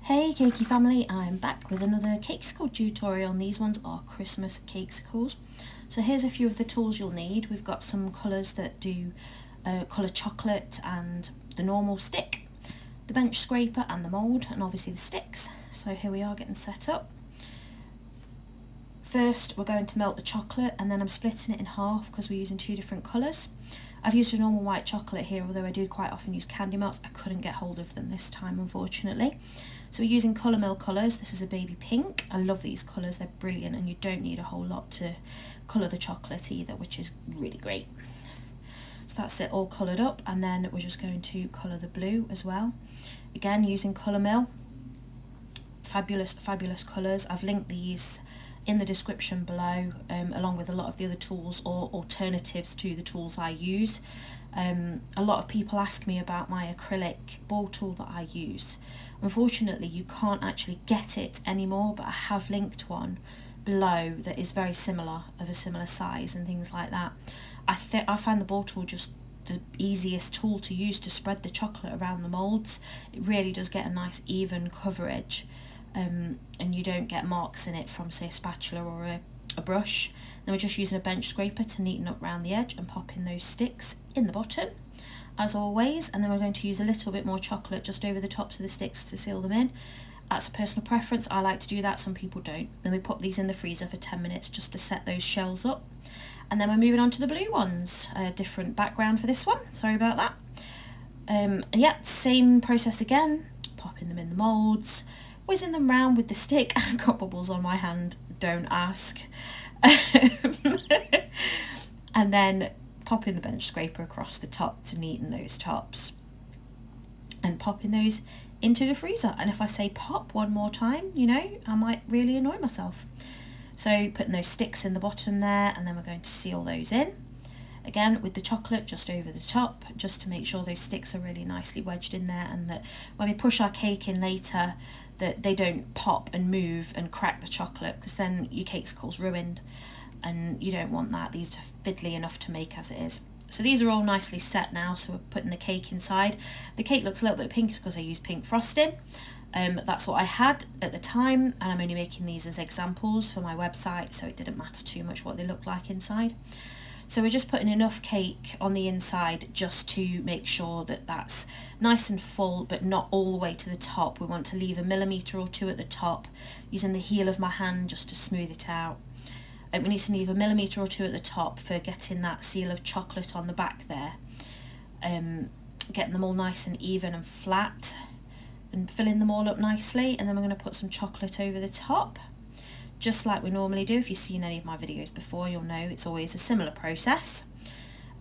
Hey Cakey family, I'm back with another Cakesicle tutorial, and these ones are Christmas Cakesicles. So here's a few of the tools you'll need. We've got some colours that do colour chocolate and the normal stick, the bench scraper and the mould, and obviously the sticks. So here we are getting set up. First we're going to melt the chocolate, and then I'm splitting it in half because we're using two different colours. I've used a normal white chocolate here, although I do quite often use candy melts. I couldn't get hold of them this time, unfortunately. So we're using Colour Mill colours. This is a baby pink. I love these colours, they're brilliant, and you don't need a whole lot to colour the chocolate either, which is really great. So that's it all coloured up, and then we're just going to colour the blue as well. Again, using Colour Mill. Fabulous, fabulous colours. I've linked these in the description below, along with a lot of the other tools or alternatives to the tools I use. A lot of people ask me about my acrylic ball tool that I use. Unfortunately, you can't actually get it anymore, but I have linked one below that is very similar, of a similar size and things like that. I find the ball tool just the easiest tool to use to spread the chocolate around the moulds. It really does get a nice even coverage, and you don't get marks in it from, say, a spatula or a brush. Then we're just using a bench scraper to neaten up around the edge and pop in those sticks in the bottom, as always. And then we're going to use a little bit more chocolate just over the tops of the sticks to seal them in. That's a personal preference. I like to do that, some people don't. Then we put these in the freezer for 10 minutes just to set those shells up. And then we're moving on to the blue ones. A different background for this one, sorry about that. And yeah, same process again, popping them in the moulds, whizzing them round with the stick. I've got bubbles on my hand, don't ask. And then popping the bench scraper across the top to neaten those tops, and popping those into the freezer. And if I say pop one more time, you know, I might really annoy myself. So putting those sticks in the bottom there, and then we're going to seal those in. Again, with the chocolate just over the top, just to make sure those sticks are really nicely wedged in there, and that when we push our cake in later, that they don't pop and move and crack the chocolate, because then your Cakesicle's ruined, and you don't want that. These are fiddly enough to make as it is. So these are all nicely set now, so we're putting the cake inside. The cake looks a little bit pinkish because I used pink frosting. That's what I had at the time, and I'm only making these as examples for my website, so it didn't matter too much what they look like inside. So we're just putting enough cake on the inside just to make sure that that's nice and full, but not all the way to the top. We want to leave a millimetre or two at the top, using the heel of my hand just to smooth it out. We need to leave a millimetre or two at the top for getting that seal of chocolate on the back there. Getting them all nice and even and flat, and filling them all up nicely. And then we're going to put some chocolate over the top, just like we normally do. If you've seen any of my videos before, you'll know it's always a similar process.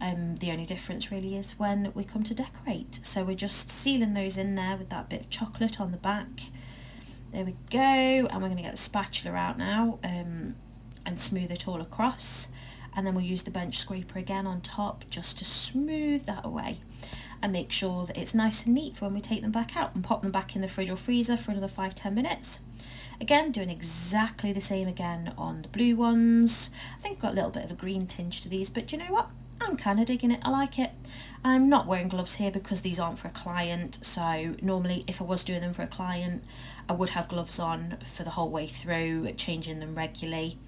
The only difference really is when we come to decorate. So we're just sealing those in there with that bit of chocolate on the back. There we go. And we're going to get the spatula out now, and smooth it all across. And then we'll use the bench scraper again on top just to smooth that away, and make sure that it's nice and neat for when we take them back out, and pop them back in the fridge or freezer for another 5-10 minutes. Again, doing exactly the same again on the blue ones. I think I've got a little bit of a green tinge to these, but do you know what? I'm kind of digging it, I like it. I'm not wearing gloves here because these aren't for a client, so normally if I was doing them for a client, I would have gloves on for the whole way through, changing them regularly,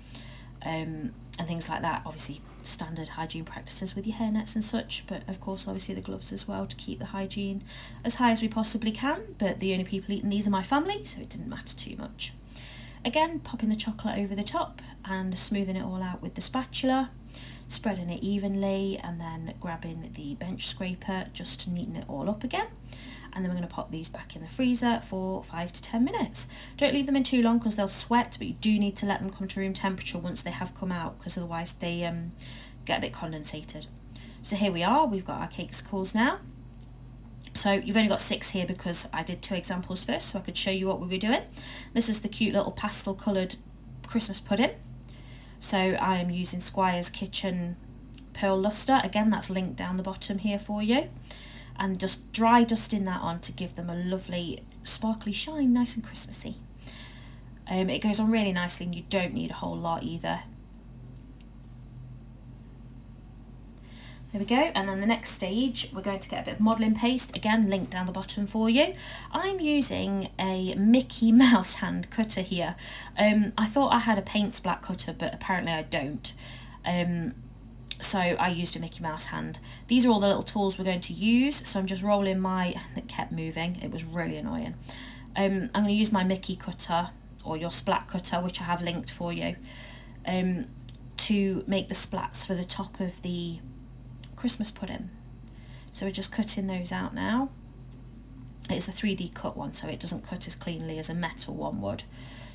and things like that. Obviously standard hygiene practices with your hairnets and such, but of course obviously the gloves as well to keep the hygiene as high as we possibly can. But the only people eating these are my family, so it didn't matter too much. Again, popping the chocolate over the top and smoothing it all out with the spatula, spreading it evenly, and then grabbing the bench scraper just to neaten it all up again. And then we're going to pop these back in the freezer for 5 to 10 minutes. Don't leave them in too long because they'll sweat, but you do need to let them come to room temperature once they have come out, because otherwise they get a bit condensated. So here we are, we've got our Cakesicles now. So you've only got 6 here because I did 2 examples first, so I could show you what we were doing. This is the cute little pastel coloured Christmas pudding. So I am using Squire's Kitchen Pearl Lustre. Again, that's linked down the bottom here for you. And just dry dusting that on to give them a lovely sparkly shine, nice and Christmassy. It goes on really nicely, and you don't need a whole lot either. There we go, and then the next stage we're going to get a bit of modelling paste, again linked down the bottom for you. I'm using a Mickey Mouse hand cutter here. I thought I had a paint splat cutter, but apparently I don't. So I used a Mickey Mouse hand. These are all the little tools we're going to use, so I'm just rolling my, it kept moving, it was really annoying. I'm going to use my Mickey cutter, or your splat cutter, which I have linked for you, to make the splats for the top of the Christmas pudding. So we're just cutting those out now. It's a 3D cut one, so it doesn't cut as cleanly as a metal one would.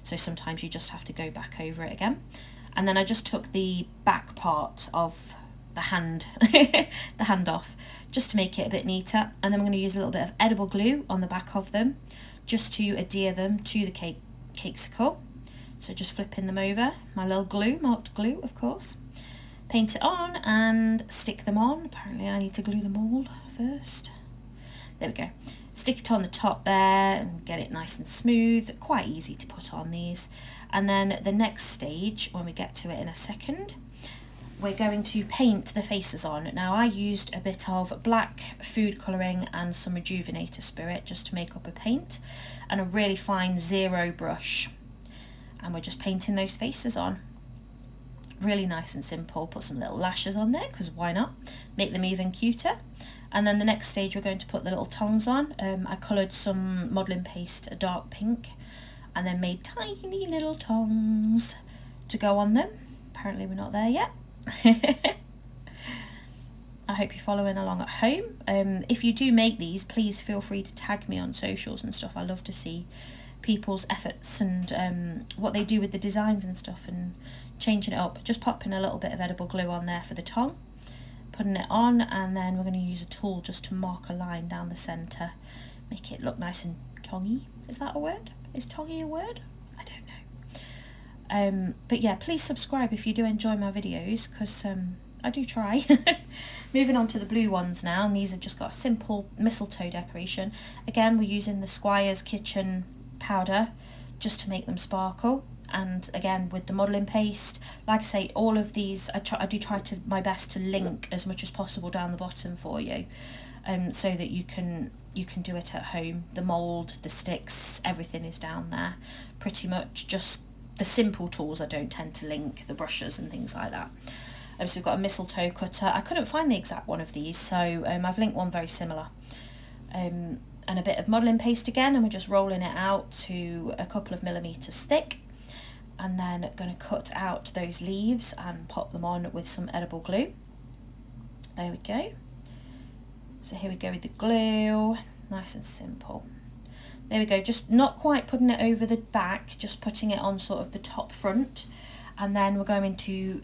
So sometimes you just have to go back over it again. And then I just took the back part of the hand, the hand off, just to make it a bit neater. And then I'm going to use a little bit of edible glue on the back of them, just to adhere them to the cakesicle. So just flipping them over, my little glue, marked glue of course. Paint it on and stick them on. Apparently I need to glue them all first. There we go. Stick it on the top there and get it nice and smooth. Quite easy to put on these. And then the next stage, when we get to it in a second, we're going to paint the faces on. Now I used a bit of black food colouring and some Rejuvenator Spirit just to make up a paint, and a really fine 0 brush. And we're just painting those faces on. Really nice and simple. Put some little lashes on there, because why not? Make them even cuter. And then the next stage we're going to put the little tongs on. I coloured some modelling paste a dark pink, and then made tiny little tongs to go on them. Apparently we're not there yet. I hope you're following along at home. If you do make these, please feel free to tag me on socials and stuff. I love to see people's efforts and what they do with the designs and stuff, and changing it up. Just popping a little bit of edible glue on there for the tongue, putting it on, and then we're going to use a tool just to mark a line down the centre, make it look nice and tongy. Is that a word? Is tongy a word? I don't know. But yeah, please subscribe if you do enjoy my videos, because I do try. Moving on to the blue ones now, and these have just got a simple mistletoe decoration. Again, we're using the Squire's Kitchen powder just to make them sparkle. And again with the modelling paste, like I say, all of these I do try to my best to link as much as possible down the bottom for you, so that you can do it at home. The mould, the sticks, everything is down there pretty much. Just the simple tools I don't tend to link, the brushes and things like that. So we've got a mistletoe cutter. I couldn't find the exact one of these, so I've linked one very similar. And a bit of modelling paste again, and we're just rolling it out to a couple of millimetres thick. And then going to cut out those leaves and pop them on with some edible glue. There we go. So here we go with the glue, nice and simple. There we go, just not quite putting it over the back, just putting it on sort of the top front. And then we're going to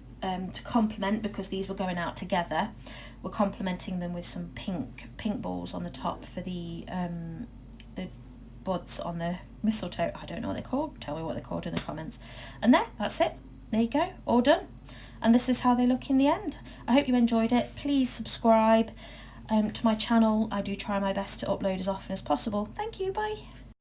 complement, because these were going out together, we're complementing them with some pink balls on the top for the buds on the mistletoe. I don't know what they're called. Tell me what they're called in the comments. And that's it. There you go. All done. And this is how they look in the end. I hope you enjoyed it. Please subscribe to my channel. I do try my best to upload as often as possible. Thank you. Bye.